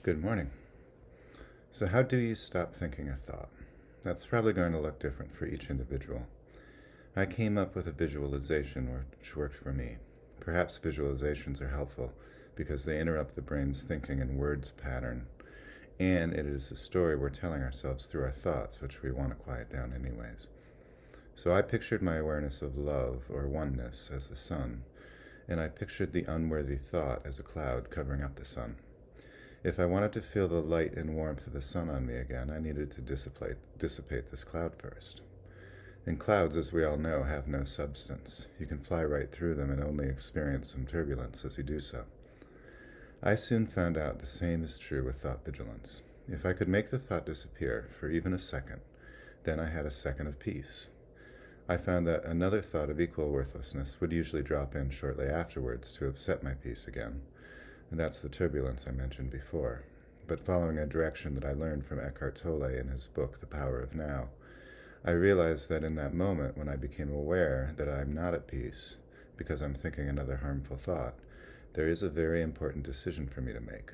Good morning. So how do you stop thinking a thought? That's probably going to look different for each individual. I came up with a visualization which worked for me. Perhaps visualizations are helpful because they interrupt the brain's thinking and words pattern, and it is a story we're telling ourselves through our thoughts, which we want to quiet down anyways. So I pictured my awareness of love or oneness as the sun, and I pictured the unworthy thought as a cloud covering up the sun. If I wanted to feel the light and warmth of the sun on me again, I needed to dissipate this cloud first. And clouds, as we all know, have no substance. You can fly right through them and only experience some turbulence as you do so. I soon found out the same is true with thought vigilance. If I could make the thought disappear for even a second, then I had a second of peace. I found that another thought of equal worthlessness would usually drop in shortly afterwards to upset my peace again. And that's the turbulence I mentioned before. But following a direction that I learned from Eckhart Tolle in his book, The Power of Now, I realized that in that moment when I became aware that I'm not at peace because I'm thinking another harmful thought, there is a very important decision for me to make.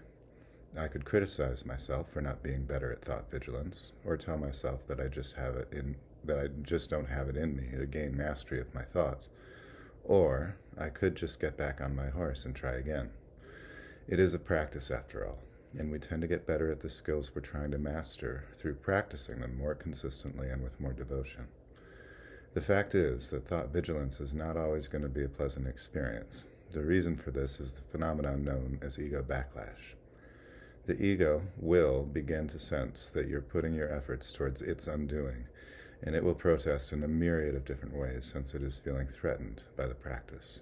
I could criticize myself for not being better at thought vigilance, or tell myself that I just don't have it in me to gain mastery of my thoughts, or I could just get back on my horse and try again. It is a practice after all, and we tend to get better at the skills we're trying to master through practicing them more consistently and with more devotion. The fact is that thought vigilance is not always going to be a pleasant experience. The reason for this is the phenomenon known as ego backlash. The ego will begin to sense that you're putting your efforts towards its undoing, and it will protest in a myriad of different ways since it is feeling threatened by the practice.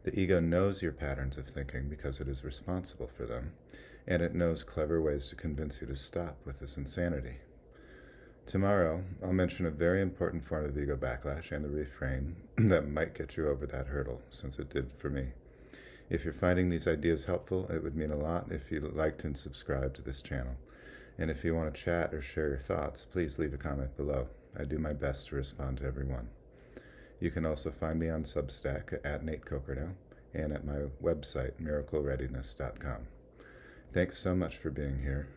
The ego knows your patterns of thinking because it is responsible for them, and it knows clever ways to convince you to stop with this insanity. Tomorrow, I'll mention a very important form of ego backlash and the refrain that might get you over that hurdle, since it did for me. If you're finding these ideas helpful, it would mean a lot if you liked and subscribed to this channel. And if you want to chat or share your thoughts, please leave a comment below. I do my best to respond to everyone. You can also find me on Substack at natekokernot and at my website, MiracleReadiness.com. Thanks so much for being here.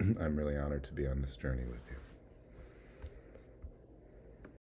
I'm really honored to be on this journey with you.